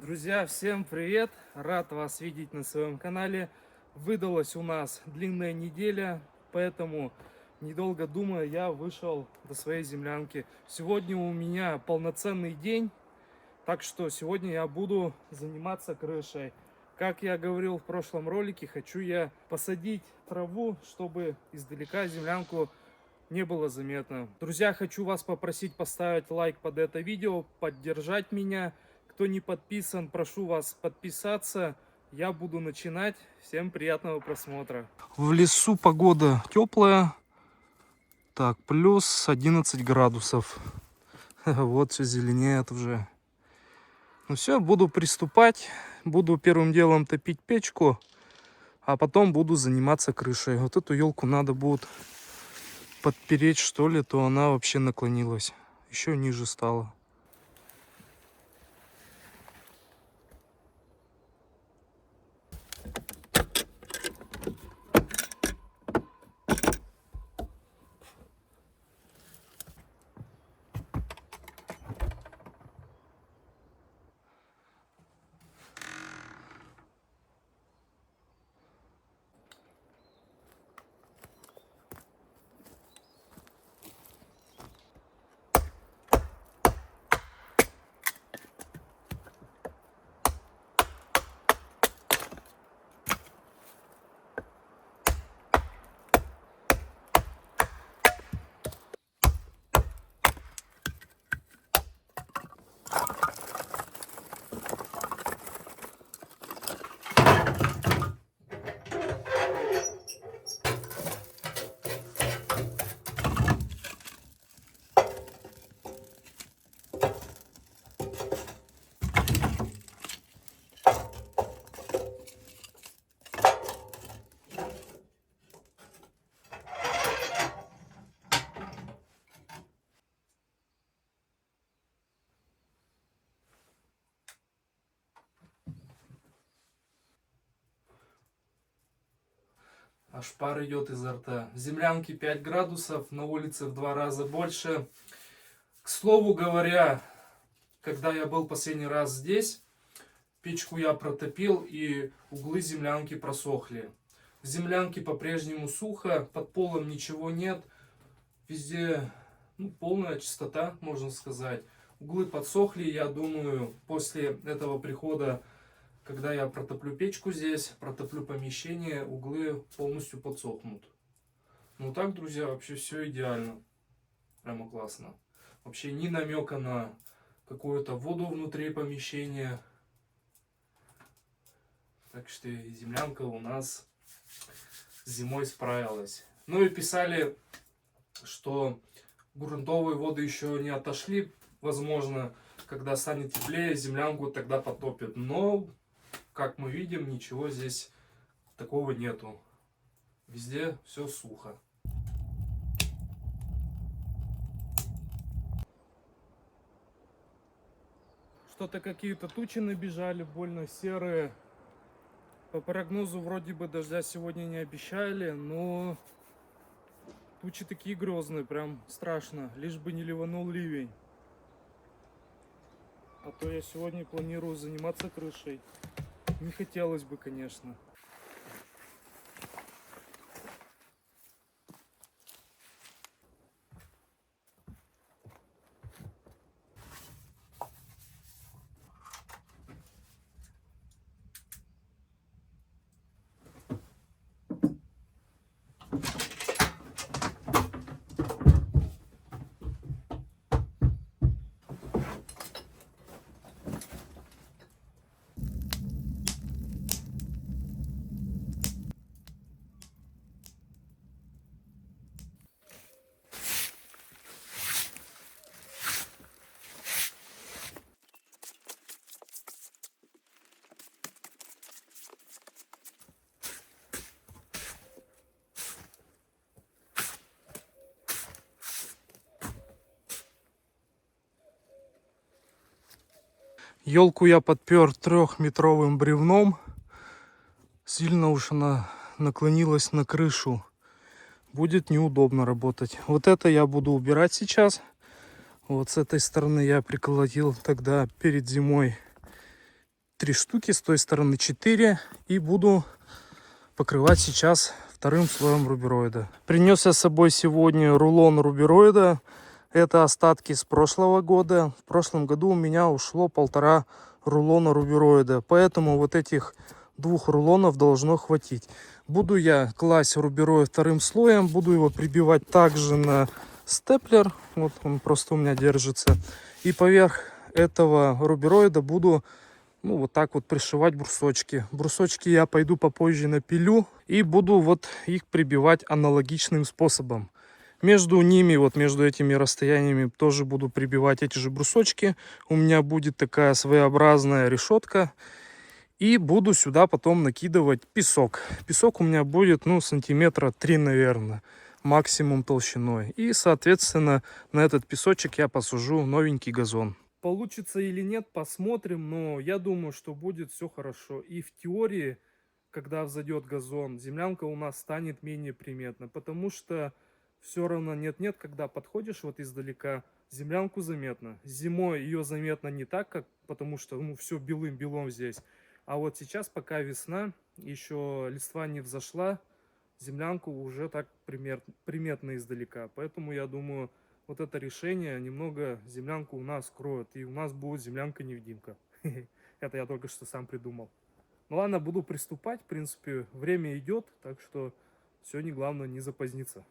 Друзья, всем привет! Рад вас видеть на своем канале. Выдалась у нас длинная неделя, поэтому, недолго думая, я вышел до своей землянки. Сегодня у меня полноценный день, так что сегодня я буду заниматься крышей. Как я говорил в прошлом ролике, хочу я посадить траву, чтобы издалека землянку не было заметно. Друзья, хочу вас попросить поставить лайк под это видео, поддержать меня. Кто не подписан, прошу вас подписаться. Я буду начинать. Всем приятного просмотра. В лесу погода теплая. Так, плюс 11 градусов. Вот все зеленеет уже. Ну все, буду приступать. Буду первым делом топить печку, а потом буду заниматься крышей. Вот эту елку надо будет подпереть, что ли, то она вообще наклонилась. Еще ниже стала. Аж пар идет изо рта. В землянке 5 градусов, на улице в 2 раза больше. К слову говоря, когда я был последний раз здесь, печку я протопил и углы землянки просохли. В землянке по-прежнему сухо, под полом ничего нет. Везде полная чистота, можно сказать. Углы подсохли, я думаю, после этого прихода, когда я протоплю печку здесь, протоплю помещение, углы полностью подсохнут. Ну так, друзья, вообще все идеально. Прямо классно. Вообще ни намека на какую-то воду внутри помещения. Так что землянка у нас зимой справилась. Ну и писали, что грунтовые воды еще не отошли. Возможно, когда станет теплее, землянку тогда потопит. Но, как мы видим, ничего здесь такого нету. Везде все сухо. Что-то какие-то тучи набежали, больно серые. По прогнозу вроде бы дождя сегодня не обещали, но тучи такие грозные, прям страшно. Лишь бы не ливанул ливень. А то я сегодня планирую заниматься крышей. Не хотелось бы, конечно. Елку я подпер 3-метровым бревном. Сильно уж она наклонилась на крышу. Будет неудобно работать. Вот это я буду убирать сейчас. Вот с этой стороны я приколотил тогда перед зимой 4 штуки, с той стороны 4. И буду покрывать сейчас вторым слоем рубероида. Принес я с собой сегодня рулон рубероида. Это остатки с прошлого года. В прошлом году у меня ушло 1,5 рулона рубероида. Поэтому вот этих 2 рулонов должно хватить. Буду я класть рубероид вторым слоем. Буду его прибивать также на степлер. Вот он просто у меня держится. И поверх этого рубероида буду вот так вот пришивать брусочки. Брусочки я пойду попозже напилю и буду вот их прибивать аналогичным способом. Между ними, вот между этими расстояниями тоже буду прибивать эти же брусочки. У меня будет такая своеобразная решетка. И буду сюда потом накидывать песок. Песок у меня будет, сантиметра 3, наверное, максимум толщиной. И, соответственно, на этот песочек я посажу новенький газон. Получится или нет, посмотрим, но я думаю, что будет все хорошо. И в теории, когда взойдет газон, землянка у нас станет менее приметна, потому что все равно нет-нет, когда подходишь вот издалека, землянку заметно. Зимой ее заметно не так, как, потому что все белым-белом здесь. А вот сейчас, пока весна, еще листва не взошла, землянку уже так приметно издалека. Поэтому я думаю, вот это решение немного землянку у нас скроет. И у нас будет землянка-невидимка. Это я только что сам придумал. Ну ладно, буду приступать. В принципе, время идет, так что сегодня главное не запоздниться.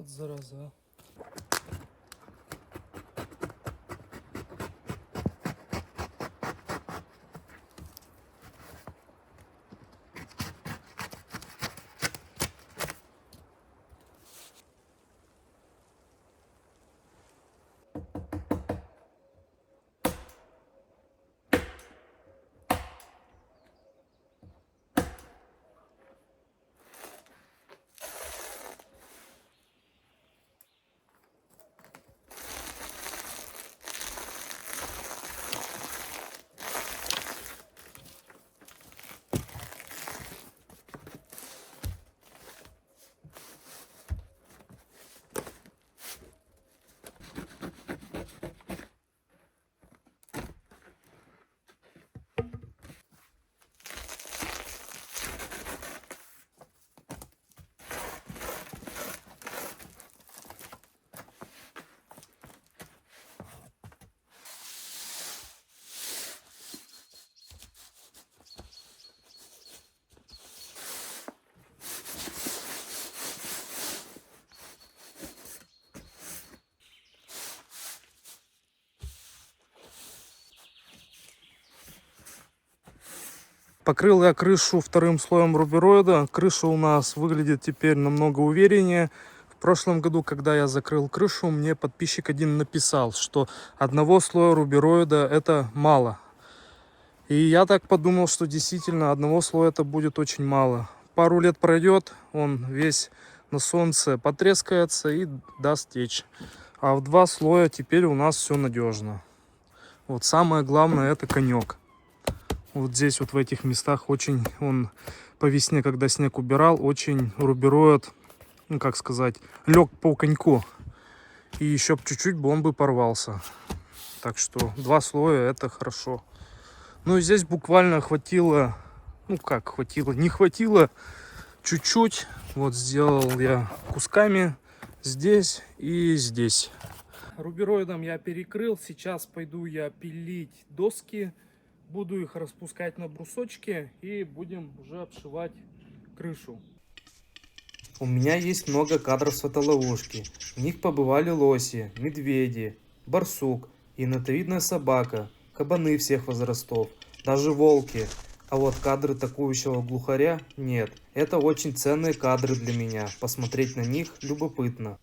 Вот зараза. Покрыл я крышу вторым слоем рубероида. Крыша у нас выглядит теперь намного увереннее. В прошлом году, когда я закрыл крышу, мне подписчик один написал, что одного слоя рубероида это мало. И я так подумал, что действительно одного слоя это будет очень мало. Пару лет пройдет, он весь на солнце потрескается и даст течь. А в 2 слоя теперь у нас все надежно. Вот самое главное это конек. Вот здесь вот в этих местах очень он по весне, когда снег убирал, очень рубероид, ну как сказать, лег по коньку. И еще чуть-чуть бы он бы порвался. Так что 2 слоя это хорошо. Ну и здесь буквально хватило, ну как хватило, не хватило чуть-чуть. Вот сделал я кусками здесь и здесь. Рубероидом я перекрыл. Сейчас пойду я пилить доски. Буду их распускать на брусочки и будем уже обшивать крышу. У меня есть много кадров с фотоловушки. В них побывали лоси, медведи, барсук, енотовидная собака, кабаны всех возрастов, даже волки. А вот кадры атакующего глухаря нет. Это очень ценные кадры для меня. Посмотреть на них любопытно.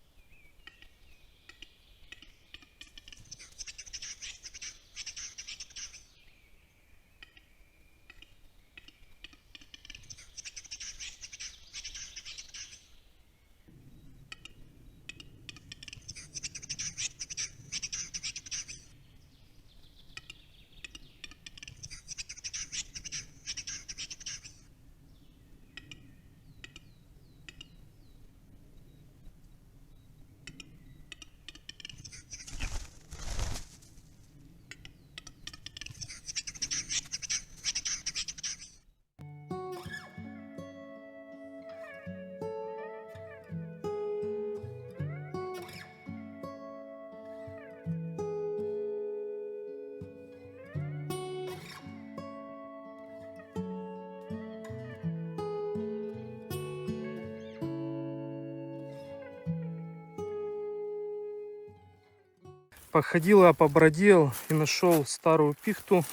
Походил, я побродил и нашел старую пихту.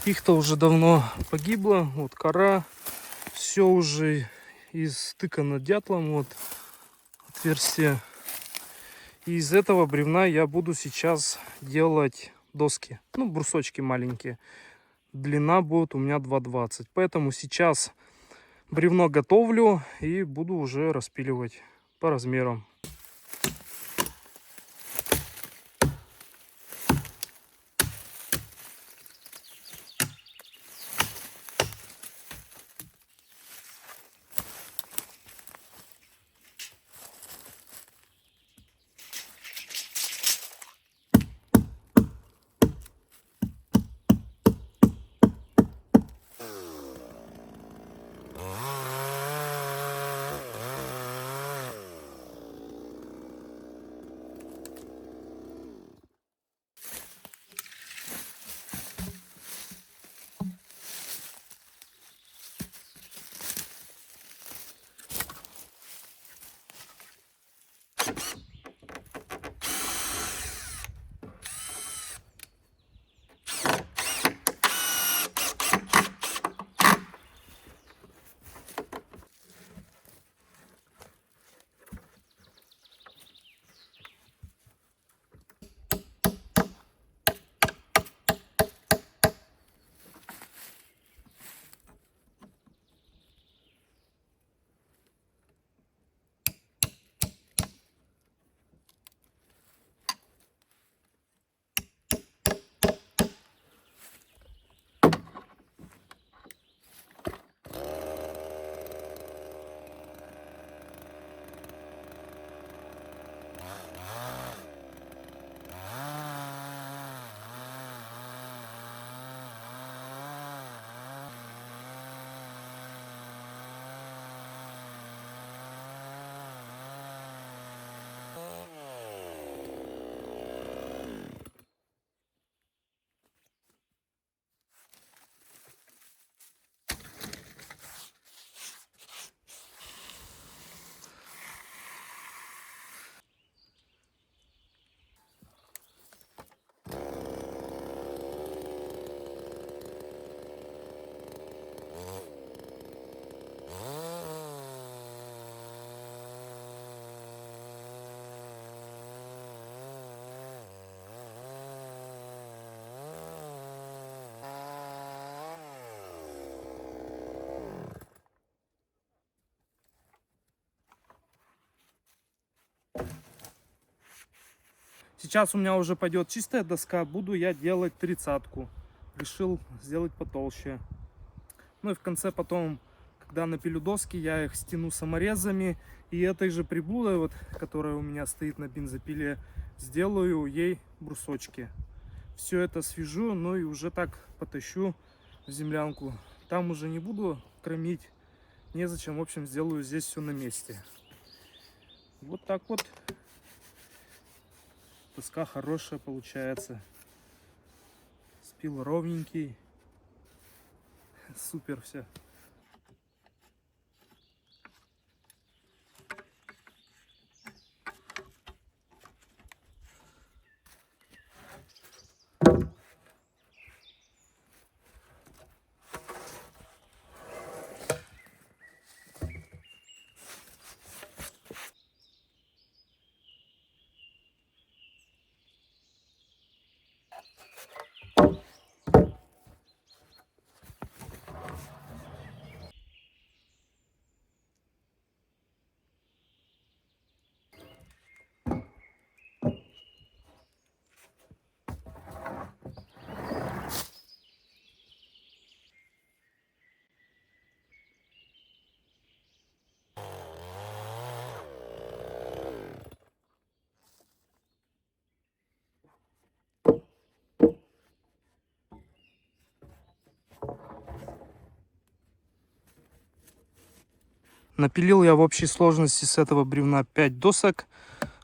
Пихта уже давно погибла, вот кора, все уже истыкано дятлом, вот отверстие. И из этого бревна я буду сейчас делать доски, ну брусочки маленькие. Длина будет у меня 2,20, поэтому сейчас бревно готовлю и буду уже распиливать по размерам. Сейчас у меня уже пойдет чистая доска, буду я делать 30-ку. Решил сделать потолще. Ну и в конце потом, когда напилю доски, я их стяну саморезами. И этой же приблудой, вот, которая у меня стоит на бензопиле, сделаю ей брусочки. Все это свяжу, ну и уже так потащу в землянку. Там уже не буду кромить, незачем. В общем, сделаю здесь все на месте. Вот так вот. Доска хорошая получается. Спил ровненький. Супер все. Напилил я в общей сложности с этого бревна 5 досок.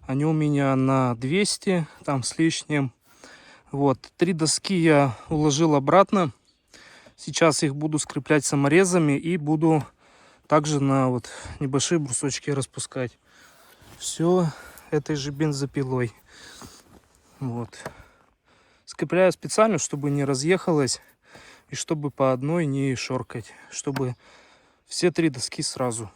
Они у меня на 200, там с лишним. Вот, 3 доски я уложил обратно. Сейчас их буду скреплять саморезами и буду также на вот небольшие брусочки распускать. Все этой же бензопилой. Вот. Скрепляю специально, чтобы не разъехалось и чтобы по одной не шоркать, чтобы все 3 доски сразу.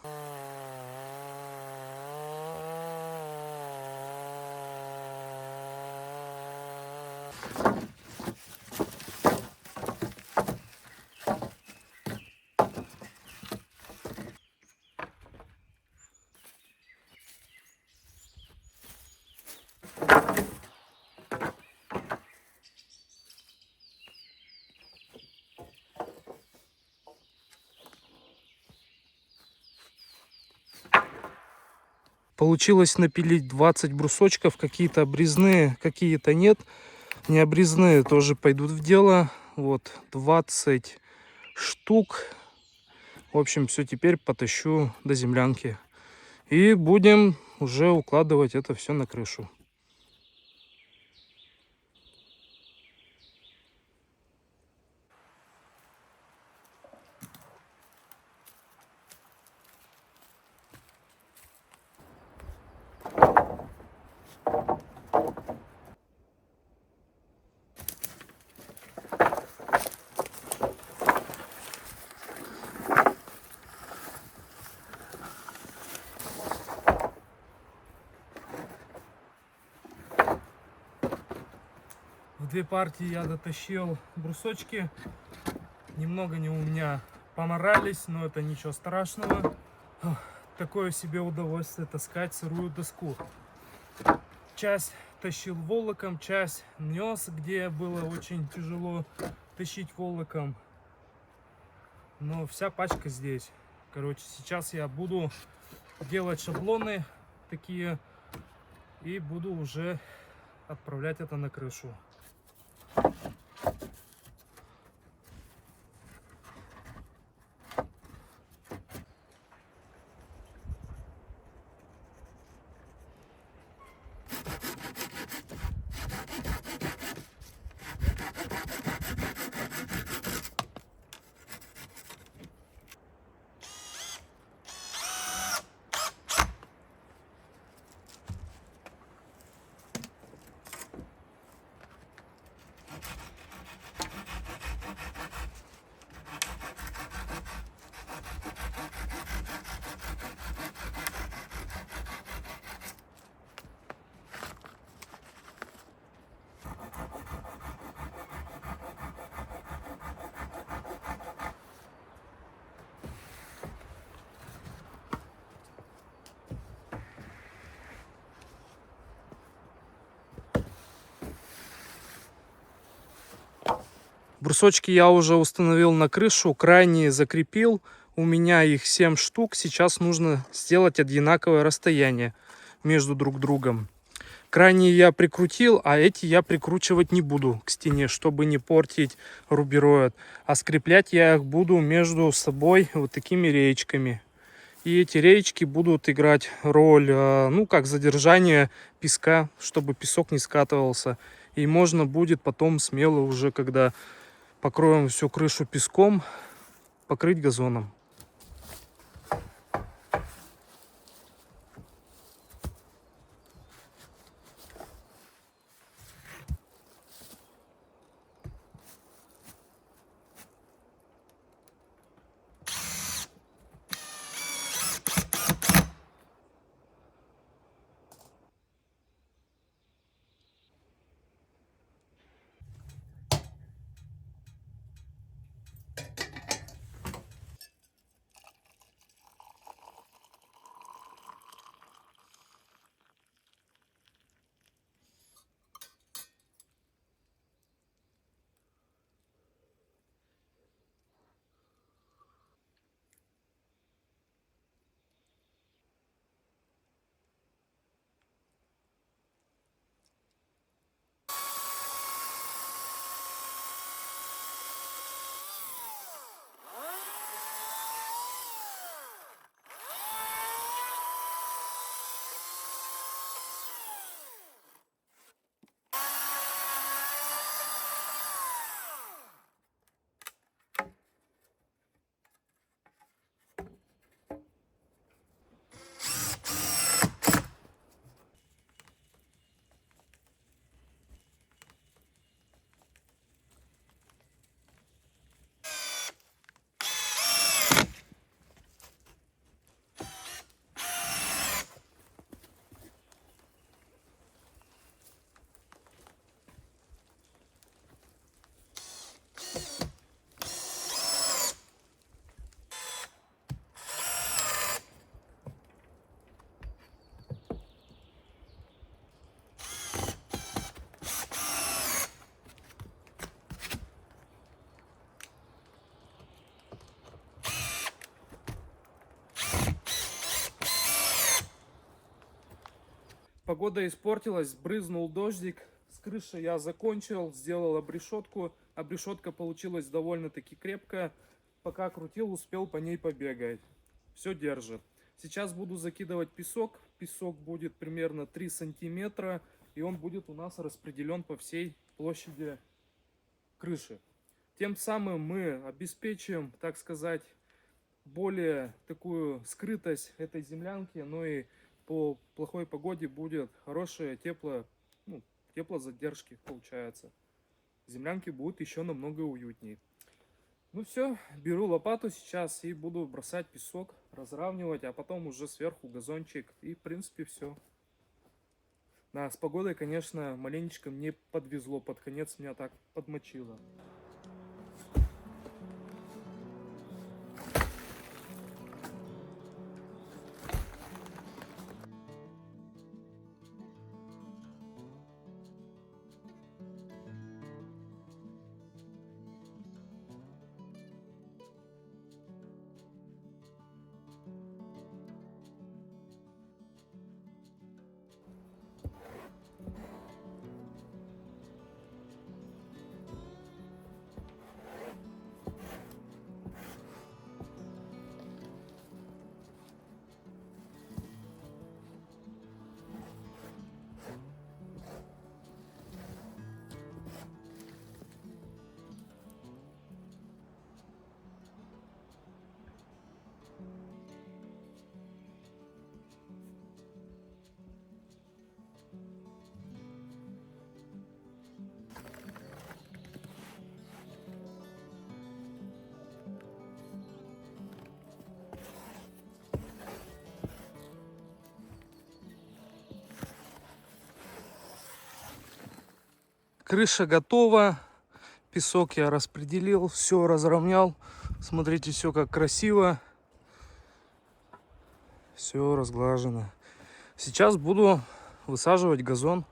Получилось напилить 20 брусочков, какие-то обрезные, какие-то нет. Не обрезные тоже пойдут в дело. Вот 20 штук. В общем, все, теперь потащу до землянки. И будем уже укладывать это все на крышу. В 2 партии я дотащил брусочки. Немного они у меня поморались, но это ничего страшного. Такое себе удовольствие таскать сырую доску. Часть тащил волоком, часть нес, где было очень тяжело тащить волоком. Но вся пачка здесь. Короче, сейчас я буду делать шаблоны такие и буду уже отправлять это на крышу. Брусочки я уже установил на крышу, крайние закрепил. У меня их 7 штук. Сейчас нужно сделать одинаковое расстояние между друг другом. Крайние я прикрутил, а эти я прикручивать не буду к стене, чтобы не портить рубероид. А скреплять я их буду между собой вот такими реечками. И эти реечки будут играть роль, ну, как задержание песка, чтобы песок не скатывался. И можно будет потом смело уже, когда покроем всю крышу песком, покрыть газоном. Погода испортилась, брызнул дождик. С крыши я закончил, сделал обрешетку. Обрешетка получилась довольно-таки крепкая. Пока крутил, успел по ней побегать. Все держит. Сейчас буду закидывать песок. Песок будет примерно 3 сантиметра. И он будет у нас распределен по всей площади крыши. Тем самым мы обеспечим, так сказать, более такую скрытость этой землянки. Ну и по плохой погоде будет хорошая теплозадержки получается. Землянки будут еще намного уютнее. Ну все, беру лопату сейчас и буду бросать песок, разравнивать, а потом уже сверху газончик. И в принципе все. Да, с погодой, конечно, маленечко мне подвезло. Под конец меня так подмочило. Крыша готова. Песок я распределил, все разровнял. Смотрите, все как красиво. Все разглажено. Сейчас буду высаживать газон.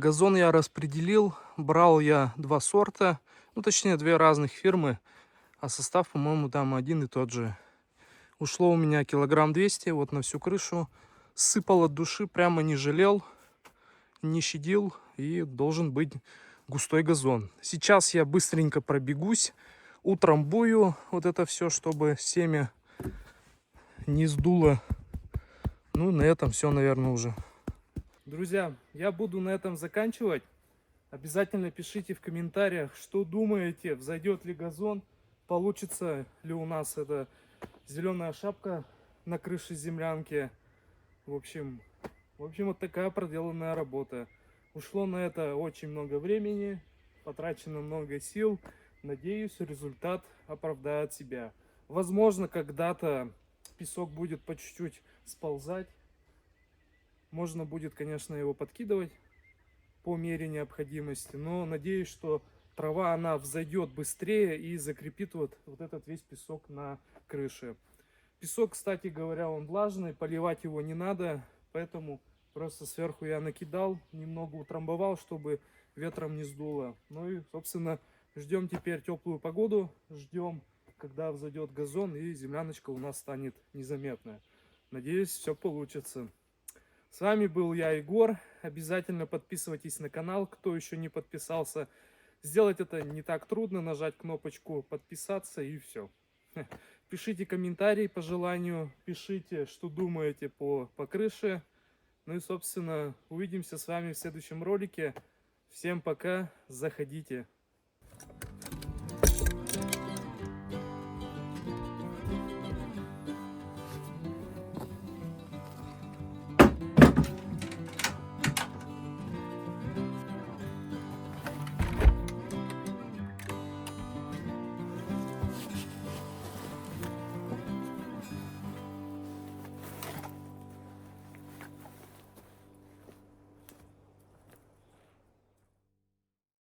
Газон я распределил. Брал я два сорта. Ну, точнее, две разных фирмы. А состав, по-моему, там один и тот же. Ушло у меня килограмм 200 вот на всю крышу. Сыпал от души, прямо не жалел, не щадил. И должен быть густой газон. Сейчас я быстренько пробегусь. Утрамбую вот это все, чтобы семя не сдуло. Ну, на этом все, наверное, уже. Друзья, я буду на этом заканчивать. Обязательно пишите в комментариях, что думаете, взойдет ли газон, получится ли у нас эта зеленая шапка на крыше землянки. В общем, вот такая проделанная работа. Ушло на это очень много времени, потрачено много сил. Надеюсь, результат оправдает себя. Возможно, когда-то песок будет по чуть-чуть сползать. Можно будет, конечно, его подкидывать по мере необходимости, но надеюсь, что трава, она взойдет быстрее и закрепит вот этот весь песок на крыше. Песок, кстати говоря, он влажный, поливать его не надо, поэтому просто сверху я накидал, немного утрамбовал, чтобы ветром не сдуло. Ну и, собственно, ждем теперь теплую погоду, ждем, когда взойдет газон и земляночка у нас станет незаметная. Надеюсь, все получится. С вами был я, Егор. Обязательно подписывайтесь на канал, кто еще не подписался. Сделать это не так трудно, нажать кнопочку подписаться и все. Пишите комментарии по желанию, пишите, что думаете по крыше. Ну и, собственно, увидимся с вами в следующем ролике. Всем пока, заходите.